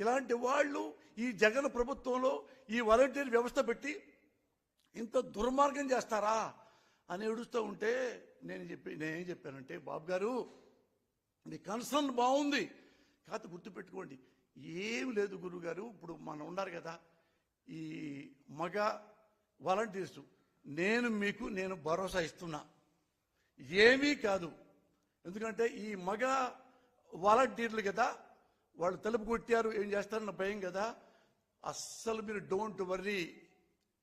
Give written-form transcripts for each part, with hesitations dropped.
ఇలాంటి వాళ్ళు ఈ జగన్ ప్రభుత్వంలో ఈ వాలంటీర్ వ్యవస్థ పెట్టి ఇంత దుర్మార్గం చేస్తారా అని ఏడుస్తూ ఉంటే నేనేం చెప్పానంటే, బాబు గారు మీ కన్సర్న్ బాగుంది, కాకపోతే గుర్తుపెట్టుకోండి ఏమి లేదు గురువు గారు. ఇప్పుడు మనం ఉన్నారు కదా ఈ మగ వాలంటీర్స్, నేను భరోసా ఇస్తున్నా, ఏమీ కాదు. ఎందుకంటే ఈ మగ వాలంటీర్లు కదా, వాళ్ళు తలుపు కొట్టారు ఏం చేస్తారన్న భయం కదా. అస్సలు మీరు డోంట్ వర్రీ,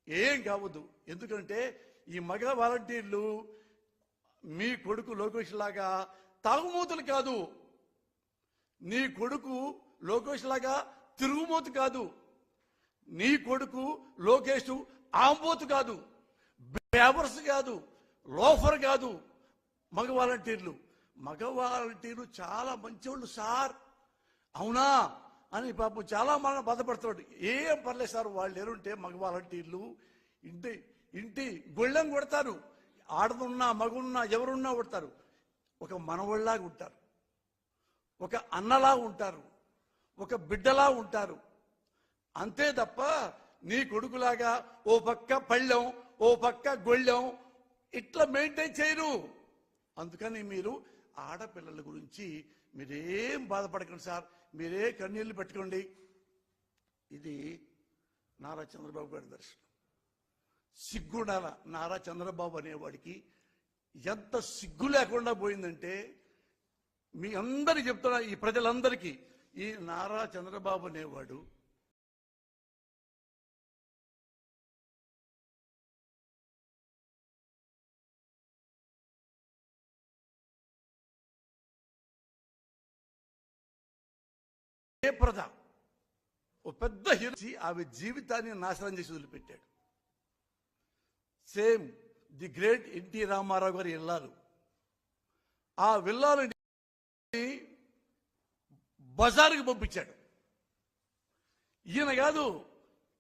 ఏం కావద్దు. ఎందుకంటే ఈ మగ వాలంటీర్లు మీ కొడుకు లోకేష్ లాగా తాగుమూతలు కాదు, నీ కొడుకు లోకేష్ లాగా తిరుగుమూత కాదు, నీ కొడుకు లోకేష్ ఆంబోతు కాదు, బేవర్స్ కాదు, లోఫర్ కాదు. మగ వాలంటీర్లు చాలా మంచివాళ్ళు సార్. అవునా అని పాపం చాలా మనం బాధపడుతున్నాడు. ఏం పర్లేదు సార్, వాళ్ళు ఎరుంటే మగ వాలంటీర్లు ఇంటి గొళ్ళెం కొడతారు, ఆడదున్నా మగున్నా ఎవరున్నా కొడతారు. ఒక మనవళ్ళలాగా ఉంటారు, ఒక అన్నలా ఉంటారు, ఒక బిడ్డలా ఉంటారు. అంతే తప్ప నీ కొడుకులాగా ఓ పక్క పళ్ళెం ఓ పక్క గొళ్ళెం ఇట్లా మెయింటైన్ చేయరు. అందుకని మీరు ఆడపిల్లల గురించి మీరేం బాధపడకండి సార్, మీరే కన్నీళ్లు పెట్టుకోండి. ఇది నారా చంద్రబాబు గారి దర్శనం. సిగ్గుండాల నారా చంద్రబాబు అనేవాడికి ఎంత సిగ్గు లేకుండా పోయిందంటే, మీ అందరికి చెప్తున్నా, ఈ ప్రజలందరికీ, ఈ నారా చంద్రబాబు అనేవాడు ఓ పెద్ద హీరో ఆమె జీవితాన్ని నాశనం చేసి వదిలిపెట్టాడు. Same the great NT Rama Rao garu ఇల్లాలు, ఆ విల్లాలని బజారుకి పంపించాడు. ఈయన కాదు,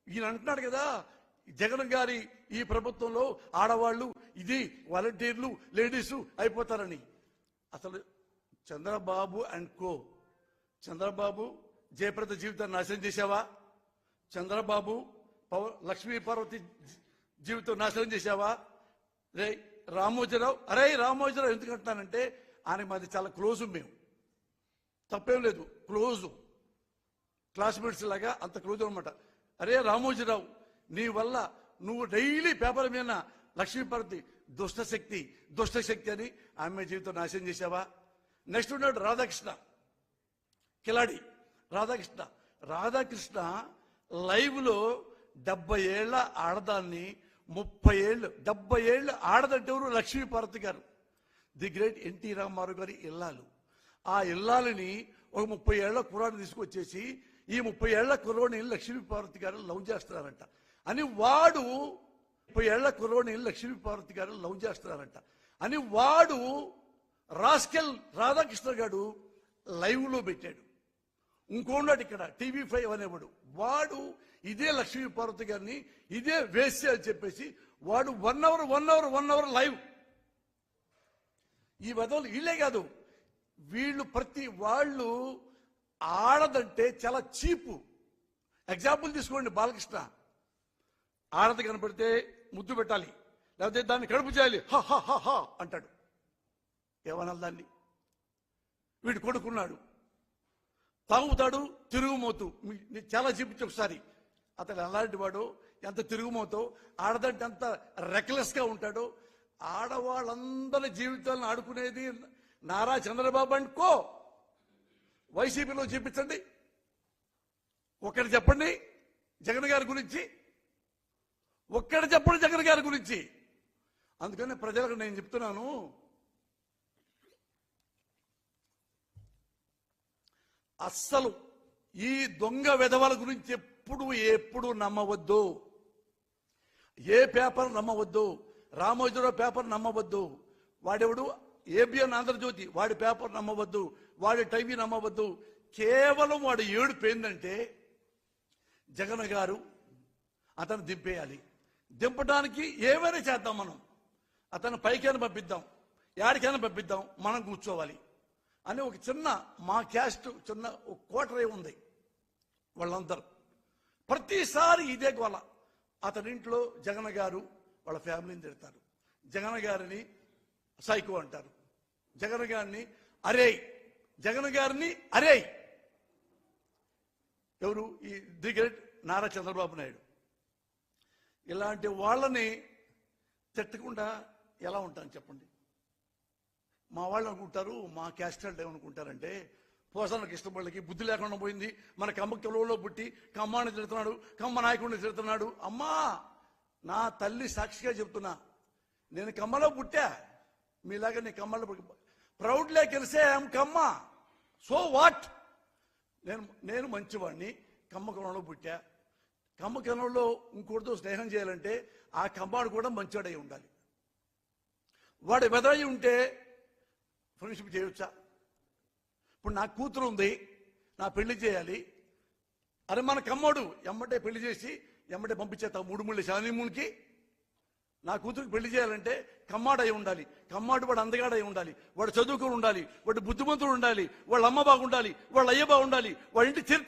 ఈయన అంటున్నాడు కదా జగన్ గారి ఈ ప్రభుత్వంలో ఆడవాళ్ళు ఇది వాలంటీర్లు లేడీసు అయిపోతారని. అసలు చంద్రబాబు అండ్ కో, చంద్రబాబు జయప్రద జీవితాన్ని నాశనం చేశావా? చంద్రబాబు లక్ష్మీ పార్వతి జీవితం నాశనం చేశావా? రే రామోజీరావు, రామోజీరావు ఎందుకు అంటున్నానంటే ఆయనకి మాది చాలా క్లోజ్, మేము తప్పేం లేదు, క్లోజు క్లాస్మేట్స్ లాగా అంత క్లోజ్ అనమాట. రామోజీరావు, నీ వల్ల నువ్వు డైలీ పేపర్ మీద లక్ష్మీపార్వతి దుష్టశక్తి అని ఆమె జీవితం నాశనం చేశావా? నెక్స్ట్ ఉన్నాడు రాధాకృష్ణ, కిలాడి రాధాకృష్ణ లైవ్ లో 70 ఏళ్ల ఆడదాన్ని 30 ఏళ్ళు 70 ఏళ్ళు ఆడదంటే ఎవరు? లక్ష్మీపార్వతి గారు, ది గ్రేట్ ఎన్టీ రామారావు గారి ఇల్లాలు. ఆ ఇల్లాలని ఒక 30 ఏళ్ల కుర్రాడిని తీసుకొచ్చేసి ఈ 30 ఏళ్ల కుర్రోడిని లక్ష్మీపార్వతి గారు లవ్ చేస్తున్నారంట అని వాడు 30 ఏళ్ల కుర్రోడిని లక్ష్మీపార్వతి గారు లవ్ చేస్తున్నారంట అని వాడు రాస్కెల్ రాధాకృష్ణ గారు లైవ్ లో పెట్టాడు. ఇంకోన్నాడు ఇక్కడ TV5 అనేవాడు, వాడు ఇదే లక్ష్మీపార్వతి గారిని ఇదే వేసి అని చెప్పేసి వాడు 1 అవర్ లైవ్. ఈ వదలు వీళ్ళే కాదు, వీళ్ళు ప్రతి వాళ్ళు ఆడదంటే చాలా చీపు. ఎగ్జాంపుల్ తీసుకోండి, బాలకృష్ణ ఆడది కనపడితే ముద్దు పెట్టాలి, లేకపోతే దాన్ని కడుపు చేయాలి, హా అంటాడు. ఏమనాలి దాన్ని? వీడు కొడుకున్నాడు, తాగుతాడు, తిరుగుమోతు. చాలా చూపించి ఒకసారి అతను ఎలాంటి వాడు, ఎంత తిరుగుమోతో, ఆడదంటే ఎంత రెక్లెస్ గా ఉంటాడో. ఆడవాళ్ళందరి జీవితాలను ఆడుకునేది నారా చంద్రబాబు అండ్ కో. వైసీపీలో చూపించండి, ఒక్కటి చెప్పండి జగన్ గారి గురించి, ఒక్కటి చెప్పండి జగన్ గారి గురించి. అందుకని ప్రజలకు నేను చెప్తున్నాను, అస్సలు ఈ దొంగ విధవల గురించి ఎప్పుడు నమ్మవద్దు. ఏ పేపర్ నమ్మవద్దు, రామోజీరావు పేపర్ నమ్మవద్దు, వాడెవడు ఏబిఎన్ ఆంధ్రజ్యోతి వాడి పేపర్ నమ్మవద్దు, వాడి టీవీ నమ్మవద్దు. కేవలం వాడు ఏడుపు ఏందంటే జగన్ గారు అతను దింపేయాలి. దింపడానికి ఏమైనా చేద్దాం, మనం అతను పైకైనా పంపిద్దాం, యాడికైనా పంపిద్దాం, మనం కూర్చోవాలి అని ఒక చిన్న మా క్యాస్ట్ చిన్న కోటరీ ఉంది. వాళ్ళందరూ ప్రతిసారి ఇదే గోల. అతనింట్లో జగన్ గారు వాళ్ళ ఫ్యామిలీని తిడతారు, జగన్ గారిని సైకో అంటారు, జగన్ గారిని అరేయ్, జగన్ గారిని అరేయ్. ఎవరు? ఈ ది గ్రేట్ నారా చంద్రబాబు నాయుడు. ఇలాంటి వాళ్ళని తిట్టకుండా ఎలా ఉంటాను చెప్పండి? మా వాళ్ళు అనుకుంటారు, మా క్యాస్ట్ వాళ్ళు ఏమనుకుంటారంటే, పోసన్న కృష్ణపల్లికి బుద్ధి లేకుండా పోయింది, మన కమ్మ కిలోలో పుట్టి కమ్మాన్ని తిడుతున్నాడు, కమ్మ నాయకుడిని తిడుతున్నాడు. అమ్మా, నా తల్లి సాక్షిగా చెప్తున్నా, నేను కమ్మలో పుట్టా, మీలాగా నేను కమ్మలో proudly can say I'm Kamma. So what? నేను మంచివాడిని, కమ్మ కులంలో పుట్టా. కమ్మ కులంలో ఇంకోటితో స్నేహం చేయాలంటే ఆ కమ్మాడు కూడా మంచివాడై ఉండాలి. వాడు వెదరై ఉంటే ఫ్రెండ్షిప్ చేయవచ్చా? ఇప్పుడు నా కూతురు ఉంది, నా పెళ్లి చేయాలి, అరే మన కమ్మోడు ఎమ్మటే పెళ్లి చేసి ఎమ్మటే పంపించేస్తా 3 మూడు శానిమూన్కి. నా కూతురికి పెళ్లి చేయాలంటే కమ్మాడై ఉండాలి, కమ్మాడు వాడు అందగాడై ఉండాలి, వాడు చదువుకుని ఉండాలి, వాడు బుద్ధిమంతుడు ఉండాలి, వాళ్ళ అమ్మ బాగుండాలి, వాళ్ళ అయ్య బాగుండాలి, వాళ్ళ ఇంటి చరిత్ర